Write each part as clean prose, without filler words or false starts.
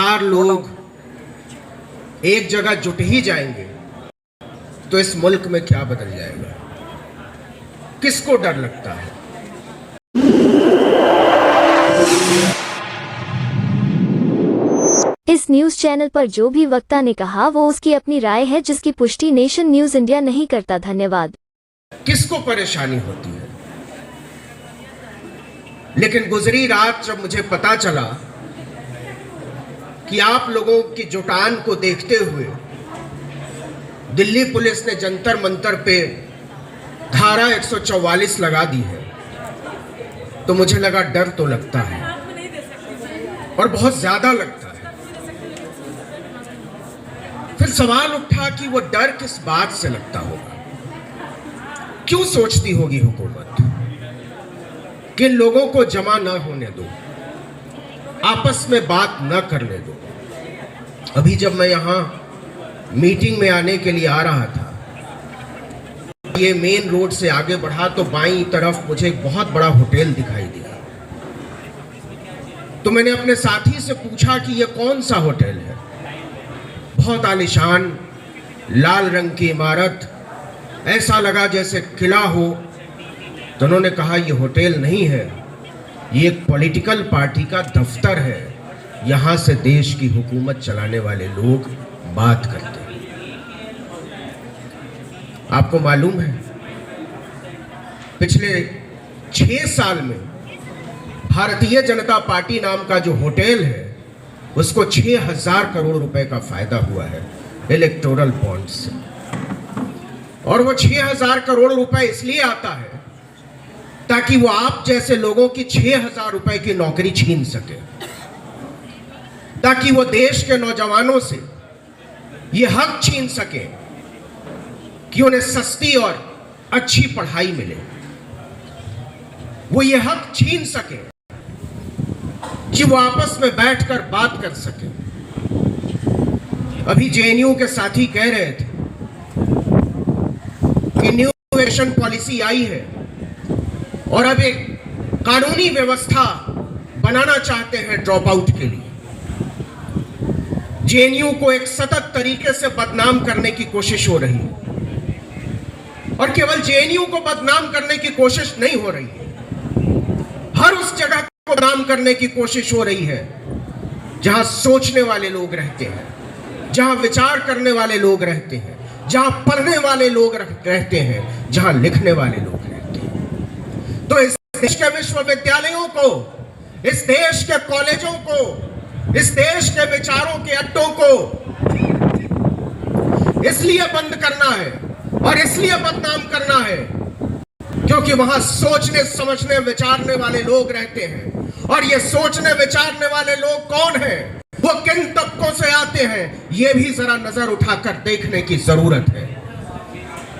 हजार लोग एक जगह जुट ही जाएंगे तो इस मुल्क में क्या बदल जाएगा? किसको डर लगता है? इस न्यूज चैनल पर जो भी वक्ता ने कहा वो उसकी अपनी राय है, जिसकी पुष्टि नेशन न्यूज इंडिया नहीं करता। धन्यवाद। किसको परेशानी होती है? लेकिन गुजरी रात जब मुझे पता चला कि आप लोगों की जुटान को देखते हुए दिल्ली पुलिस ने जंतर मंतर पे धारा 144 लगा दी है, तो मुझे लगा डर तो लगता है और बहुत ज्यादा लगता है। फिर सवाल उठा कि वो डर किस बात से लगता होगा? क्यों सोचती होगी हुकूमत कि लोगों को जमा ना होने दो, आपस में बात न करने दो? अभी जब मैं यहां मीटिंग में आने के लिए आ रहा था, ये मेन रोड से आगे बढ़ा तो बाईं तरफ मुझे एक बहुत बड़ा होटल दिखाई दिया। तो मैंने अपने साथी से पूछा कि ये कौन सा होटल है? बहुत आलीशान लाल रंग की इमारत, ऐसा लगा जैसे किला हो। तो उन्होंने कहा ये होटल नहीं है, ये एक पॉलिटिकल पार्टी का दफ्तर है, यहां से देश की हुकूमत चलाने वाले लोग बात करते हैं। आपको मालूम है पिछले 6 साल में भारतीय जनता पार्टी नाम का जो होटल है उसको 6000 करोड़ रुपए का फायदा हुआ है इलेक्टोरल बॉन्ड से। और वो 6000 करोड़ रुपए इसलिए आता है ताकि वो आप जैसे लोगों की 6000 रुपए की नौकरी छीन सके, ताकि वो देश के नौजवानों से ये हक छीन सके कि उन्हें सस्ती और अच्छी पढ़ाई मिले। वो ये हक छीन सके कि वो आपस में बैठकर बात कर सके। अभी जेएनयू के साथी कह रहे थे कि न्यू एजुकेशन पॉलिसी आई है और अब एक कानूनी व्यवस्था बनाना चाहते हैं ड्रॉप आउट के लिए। जेएनयू को एक सतत तरीके से बदनाम करने की कोशिश हो रही है, और केवल जेएनयू को बदनाम करने की कोशिश नहीं हो रही है, हर उस जगह को बदनाम करने की कोशिश हो रही है जहां सोचने वाले लोग रहते हैं, जहां विचार करने वाले लोग रहते हैं, जहां पढ़ने वाले लोग रहते हैं, जहां लिखने वाले लोग रहते हैं। तो इस देश के विश्वविद्यालयों को, इस देश के कॉलेजों को, इस देश के विचारों के अड्डों को इसलिए बंद करना है और इसलिए बदनाम करना है क्योंकि वहां सोचने समझने विचारने वाले लोग रहते हैं। और ये सोचने विचारने वाले लोग कौन हैं, वो किन तबकों से आते हैं, ये भी जरा नजर उठाकर देखने की जरूरत है।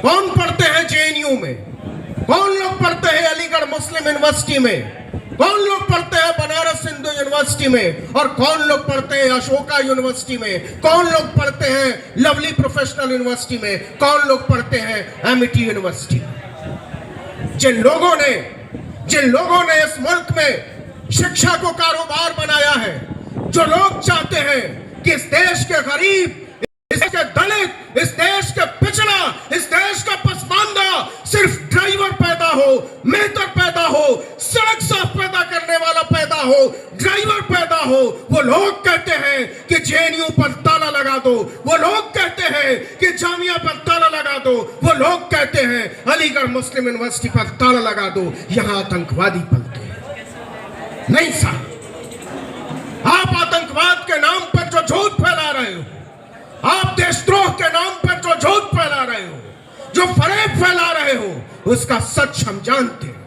कौन पढ़ते हैं जेएनयू में, कौन लोग पढ़ते हैं अलीगढ़ मुस्लिम यूनिवर्सिटी में, कौन लोग पढ़ते हैं बनारस हिंदू यूनिवर्सिटी में, और कौन लोग पढ़ते हैं अशोका यूनिवर्सिटी में, कौन लोग पढ़ते हैं लवली प्रोफेशनल यूनिवर्सिटी में, कौन लोग पढ़ते हैं एमिटी यूनिवर्सिटी में? जिन लोगों ने इस मुल्क में शिक्षा को कारोबार बनाया है, जो लोग चाहते हैं कि इस देश के गरीब, इस देश के दलित, इस देश के पिछड़ा, इस देश का पसमानदा सिर्फ ड्राइवर पैदा हो, मेहतर पैदा हो, सड़क साफ पैदा करने वाला पैदा हो, ड्राइवर पैदा हो, वो लोग कहते हैं कि जेएनयू पर ताला लगा दो, वो लोग कहते हैं कि जामिया पर ताला लगा दो, वो लोग कहते हैं अलीगढ़ मुस्लिम यूनिवर्सिटी पर ताला लगा दो, यहां आतंकवादी पलते हैं। नहीं साहब, आप आतंकवाद के नाम पर जो झूठ फैला रहे हो, आप देशद्रोह के नाम पर जो झूठ फैला रहे हो, जो फरेब फैला रहे हो, उसका सच हम जानते हैं।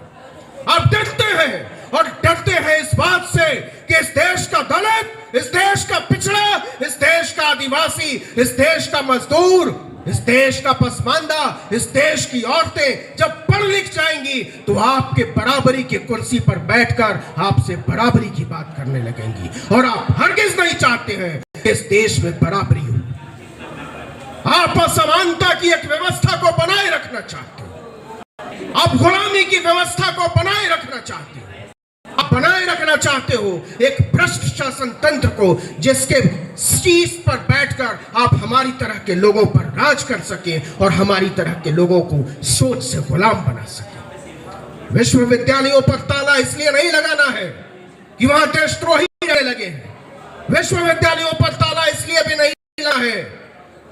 आप डरते हैं और डरते हैं इस बात से कि इस देश का दलित, इस देश का पिछड़ा, इस देश का आदिवासी, इस देश का मजदूर, इस देश का पसमानदा, इस देश की औरतें जब पढ़ लिख जाएंगी तो आपके बराबरी की कुर्सी पर बैठकर आपसे बराबरी की बात करने लगेंगी। और आप हरगिज नहीं चाहते हैं कि इस देश में बराबरी हो। आप असमानता की एक व्यवस्था को बनाए रखना चाहते हो, आप गुलामी की व्यवस्था को बनाए रखना चाहते हो। आप बनाए रखना चाहते हो एक भ्रष्ट शासन तंत्र को, जिसके शीश पर बैठकर आप हमारी तरह के लोगों पर राज कर सके और हमारी तरह के लोगों को सोच से गुलाम बना सके। विश्वविद्यालयों पर ताला इसलिए नहीं लगाना है कि वहां देशद्रोही रहने लगे हैं। विश्वविद्यालयों पर ताला इसलिए भी नहीं लगाना है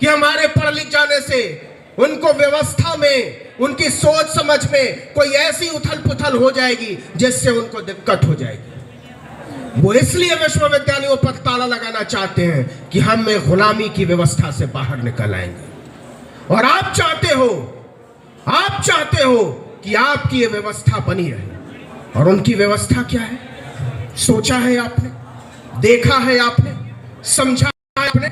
कि हमारे पढ़ लिख जाने से उनको व्यवस्था में, उनकी सोच समझ में कोई ऐसी उथल पुथल हो जाएगी जिससे उनको दिक्कत हो जाएगी। वो इसलिए विश्वविद्यालयों पर ताला लगाना चाहते हैं कि हम में गुलामी की व्यवस्था से बाहर निकल आएंगे। और आप चाहते हो कि आपकी ये व्यवस्था बनी रहे। और उनकी व्यवस्था क्या है? सोचा है आपने? देखा है आपने? समझा है आपने?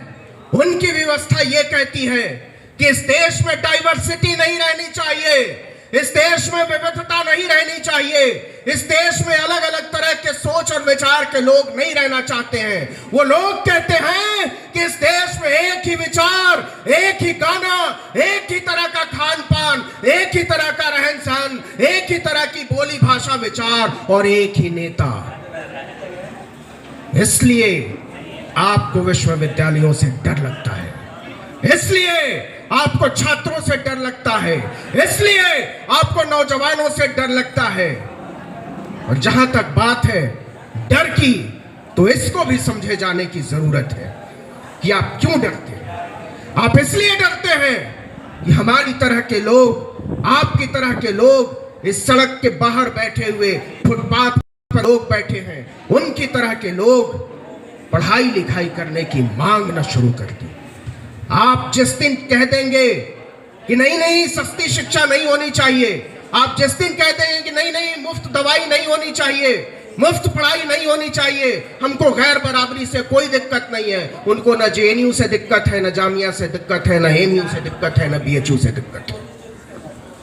उनकी व्यवस्था ये कहती है कि इस देश में डाइवर्सिटी नहीं रहनी चाहिए, इस देश में विविधता नहीं रहनी चाहिए, इस देश में अलग अलग तरह के सोच और विचार के लोग नहीं रहना चाहते हैं। वो लोग कहते हैं कि इस देश में एक ही विचार, एक ही गाना, एक ही तरह का खान पान, एक ही तरह का रहन सहन, एक ही तरह की बोली भाषा विचार और एक ही नेता। इसलिए आपको विश्वविद्यालयों से डर लगता है, इसलिए आपको छात्रों से डर लगता है, इसलिए आपको नौजवानों से डर लगता है। और जहां तक बात है डर की, तो इसको भी समझे जाने की जरूरत है कि आप क्यों डरते हैं। आप इसलिए डरते हैं कि हमारी तरह के लोग, आपकी तरह के लोग इस सड़क के बाहर बैठे हुए, फुटपाथ पर लोग बैठे हैं, उनकी तरह के लोग पढ़ाई लिखाई करने की मांग न शुरू कर दें। आप जिस दिन कह देंगे कि नहीं सस्ती शिक्षा नहीं होनी चाहिए, आप जिस दिन कह देंगे कि नहीं मुफ्त दवाई नहीं होनी चाहिए, मुफ्त पढ़ाई नहीं होनी चाहिए, हमको गैर बराबरी से कोई दिक्कत नहीं है, उनको न जेएनयू से दिक्कत है, न जामिया से दिक्कत है, न एमयू से दिक्कत है, न बीएचयू से दिक्कत है।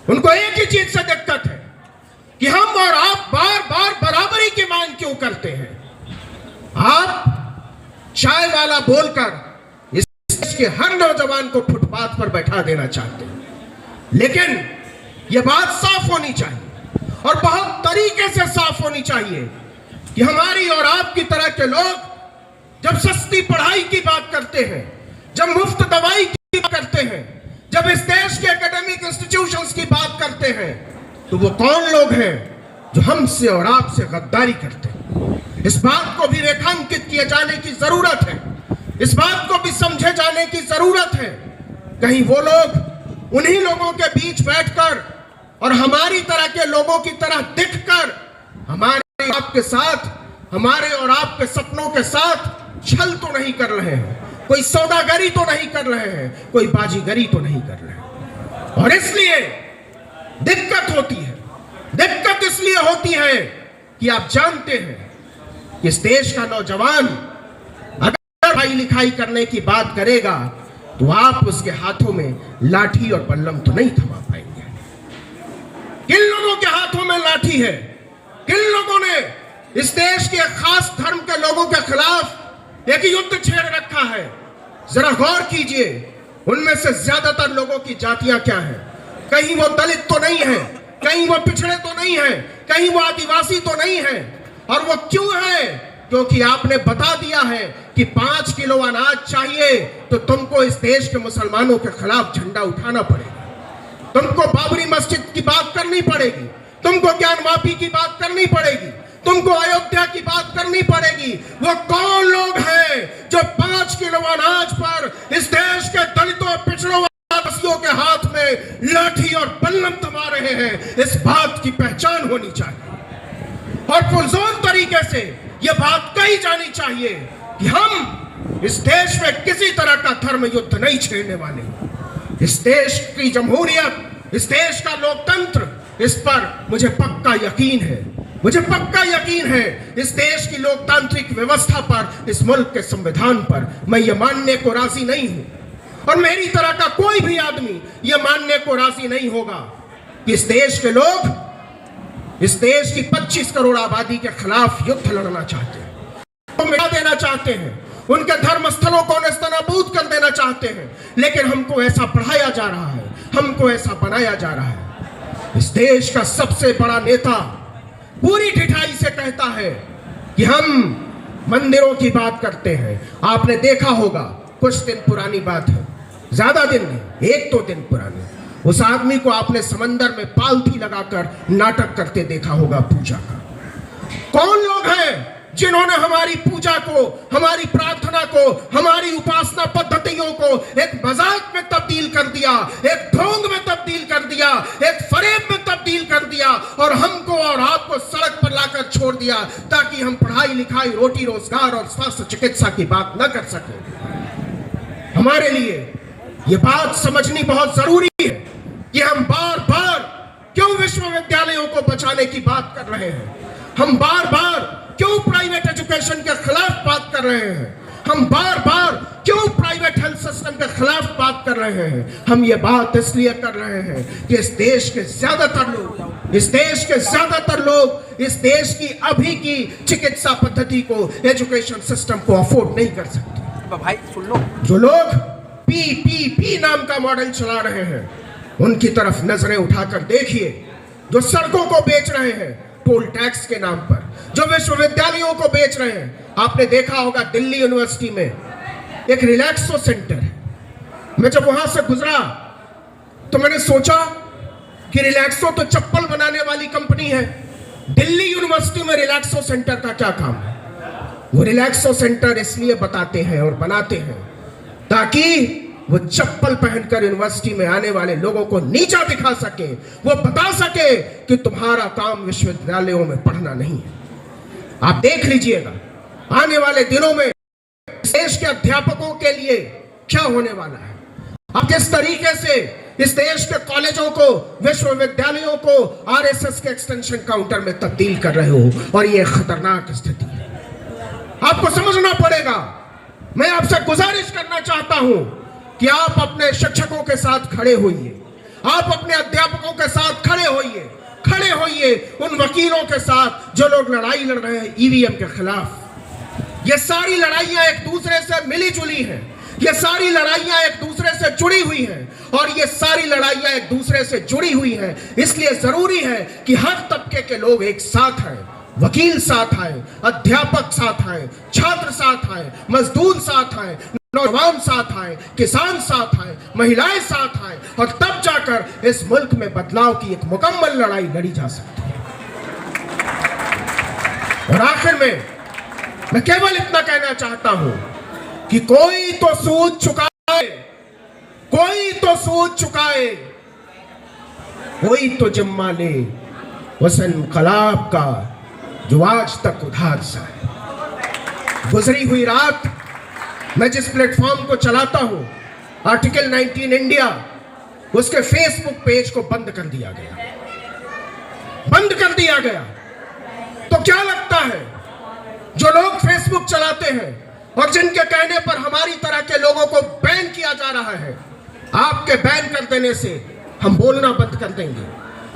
उनको एक ही चीज से दिक्कत है कि हम और आप बार बार बराबरी की मांग क्यों करते हैं। आप चाय वाला बोलकर कि हर नौजवान को फुटपाथ पर बैठा देना चाहते हैं, लेकिन यह बात साफ होनी चाहिए और बहुत तरीके से साफ होनी चाहिए कि हमारी और आपकी तरह के लोग जब सस्ती पढ़ाई की बात करते हैं, जब मुफ्त दवाई की बात करते हैं, जब इस देश के एकेडमिक इंस्टीट्यूशंस की बात करते हैं, तो वो कौन लोग हैं जो हमसे और आपसे गद्दारी करते हैं। इस बात को भी रेखांकित किए जाने की जरूरत है, इस बात को भी समझे जाने की जरूरत है। कहीं वो लोग उन्हीं लोगों के बीच बैठकर और हमारी तरह के लोगों की तरह दिखकर हमारे आपके साथ, हमारे और आपके सपनों के साथ छल तो नहीं कर रहे हैं, कोई सौदागरी तो नहीं कर रहे हैं, कोई बाजीगरी तो नहीं कर रहे हैं। और इसलिए दिक्कत होती है। दिक्कत इसलिए होती है कि आप जानते हैं कि इस देश का नौजवान पढ़ाई लिखाई करने की बात करेगा तो आप उसके हाथों में लाठी और बल्लम तो नहीं थमा पाएंगे। किन लोगों के हाथों में लाठी है? किन लोगों ने इस देश के खास धर्म के लोगों के खिलाफ एक युद्ध छेड़ रखा है? जरा गौर कीजिए, उनमें से ज्यादातर लोगों की जातियां क्या हैं? कहीं वो दलित तो नहीं है, कहीं वो पिछड़े तो नहीं है, कहीं वो आदिवासी तो नहीं है। और वो क्यों है? क्योंकि आपने बता दिया है कि 5 किलो अनाज चाहिए तो तुमको इस देश के मुसलमानों के खिलाफ झंडा उठाना पड़ेगा, तुमको बाबरी मस्जिद की बात करनी पड़ेगी, तुमको ज्ञानवापी की बात करनी पड़ेगी, तुमको अयोध्या की बात करनी पड़ेगी। वो कौन लोग हैं जो 5 किलो अनाज पर इस देश के दलितों, पिछड़ों, आदिवासियों के हाथ में लाठी और बल्लम थमा रहे हैं? इस बात की पहचान होनी चाहिए और पुरजोर तरीके से यह बात कही जानी चाहिए कि हम इस देश में किसी तरह का धर्म युद्ध नहीं छेड़ने वाले। इस देश की जमहूरियत, इस देश का लोकतंत्र, इस पर मुझे पक्का यकीन है, मुझे पक्का यकीन है। इस देश की लोकतांत्रिक व्यवस्था पर, इस मुल्क के संविधान पर मैं ये मानने को राजी नहीं हूं और मेरी तरह का कोई भी आदमी ये मानने को राजी नहीं होगा कि इस देश के लोग इस देश की 25 करोड़ आबादी के खिलाफ युद्ध लड़ना चाहते हैं, तो मिटा देना चाहते हैं, उनके धर्म स्थलों को नेस्तनाबूद कर देना चाहते हैं। लेकिन हमको ऐसा पढ़ाया जा रहा है, हमको ऐसा बनाया जा रहा है। इस देश का सबसे बड़ा नेता, पूरी ढिठाई से कहता है कि हम मंदिरों की बात करते हैं। आपने देखा होगा, कुछ दिन पुरानी बात है, ज्यादा दिन नहीं, 1-2 दिन पुरानी, उस आदमी को आपने समंदर में पालथी लगाकर नाटक करते देखा होगा पूजा का। कौन लोग हैं जिन्होंने हमारी पूजा को, हमारी प्रार्थना को, हमारी उपासना पद्धतियों को एक मजाक में तब्दील कर दिया, एक ढोंग में तब्दील कर दिया, एक फरेब में तब्दील कर दिया और हमको और आपको सड़क पर लाकर छोड़ दिया ताकि हम पढ़ाई लिखाई, रोटी रोजगार और स्वास्थ्य चिकित्सा की बात न कर सकें। हमारे लिए ये बात समझनी बहुत जरूरी है कि हम बार बार क्यों विश्वविद्यालयों को बचाने की बात कर रहे हैं, हम बार बार क्यों प्राइवेट एजुकेशन के खिलाफ बात कर रहे हैं, हम बार बार क्यों प्राइवेट हेल्थ सिस्टम के खिलाफ बात कर रहे हैं। हम ये बात इसलिए कर रहे हैं कि इस देश के ज्यादातर लोग इस देश की अभी की चिकित्सा पद्धति को, एजुकेशन सिस्टम को अफोर्ड नहीं कर सकते। भाई सुन लो, जो लोग पीपीपी नाम का मॉडल चला रहे हैं उनकी तरफ नजरें उठाकर देखिए, जो सड़कों को बेच रहे हैं टोल टैक्स के नाम पर, जो विश्वविद्यालयों को बेच रहे हैं। आपने देखा होगा दिल्ली यूनिवर्सिटी में एक रिलैक्सो सेंटर है। मैं जब वहां से गुजरा तो मैंने सोचा कि रिलैक्सो तो चप्पल बनाने वाली कंपनी है, दिल्ली यूनिवर्सिटी में रिलैक्सो सेंटर का क्या काम है। वो रिलैक्सो सेंटर इसलिए बताते हैं और बनाते हैं ताकि वो चप्पल पहनकर यूनिवर्सिटी में आने वाले लोगों को नीचा दिखा सके, वो बता सके कि तुम्हारा काम विश्वविद्यालयों में पढ़ना नहीं है। आप देख लीजिएगा आने वाले दिनों में देश के अध्यापकों के लिए क्या होने वाला है। आप किस तरीके से इस देश के कॉलेजों को, विश्वविद्यालयों को आरएसएस के एक्सटेंशन काउंटर में तब्दील कर रहे हो और यह खतरनाक स्थिति है। आपको समझना पड़ेगा। मैं आपसे गुजारिश करना चाहता हूं कि आप अपने शिक्षकों के साथ खड़े होइए, आप अपने अध्यापकों के साथ खड़े होइए उन वकीलों के साथ जो लोग लड़ाई लड़ रहे हैं ईवीएम के खिलाफ। ये सारी लड़ाइयां एक दूसरे से मिली जुली हैं, ये सारी लड़ाइयां एक दूसरे से जुड़ी हुई हैं और ये सारी लड़ाइयां एक दूसरे से जुड़ी हुई हैं। इसलिए जरूरी है कि हर तबके के लोग एक साथ आए, वकील साथ आए, अध्यापक साथ आए, छात्र साथ आए, मजदूर साथ आए, नौजवान साथ आए, किसान साथ आए, महिलाएं साथ आए और तब जाकर इस मुल्क में बदलाव की एक मुकम्मल लड़ाई लड़ी जा सकती है। और आखिर में मैं केवल इतना कहना चाहता हूं कि कोई तो सूद चुकाए, कोई तो सूद चुकाए, कोई तो जिम्मा ले उस इनकलाब का जो आज तक उधार सा है। गुजरी हुई रात मैं जिस प्लेटफॉर्म को चलाता हूं, आर्टिकल 19 इंडिया, उसके फेसबुक पेज को बंद कर दिया गया। तो क्या लगता है जो लोग फेसबुक चलाते हैं और जिनके कहने पर हमारी तरह के लोगों को बैन किया जा रहा है, आपके बैन कर देने से हम बोलना बंद कर देंगे,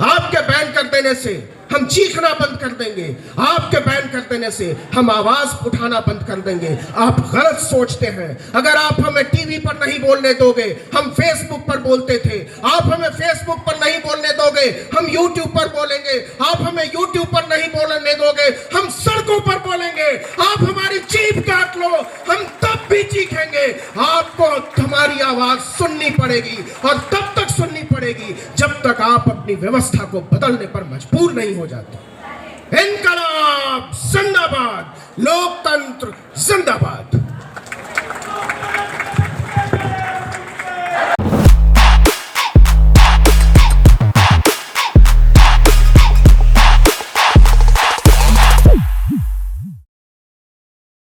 आपके बैन कर देने से हम चीखना बंद कर देंगे, आपके बैन कर देने से हम आवाज उठाना बंद कर देंगे। आप गलत सोचते हैं। अगर आप हमें टीवी पर नहीं बोलने दोगे, हम फेसबुक पर बोलते थे, आप हमें फेसबुक पर नहीं बोलने दोगे, हम यूट्यूब पर बोलेंगे, आप हमें यूट्यूब पर नहीं बोलने दोगे, हम सड़कों पर बोलेंगे, आप हमारी चीख काट लो, हम तब भी चीखेंगे। आपको हमारी आवाज सुननी पड़ेगी और तब तक सुननी पड़ेगी जब तक आप अपनी व्यवस्था को बदलने पर मजबूर नहीं हो जाते। इनकलाब जिंदाबाद, लोकतंत्र जिंदाबाद।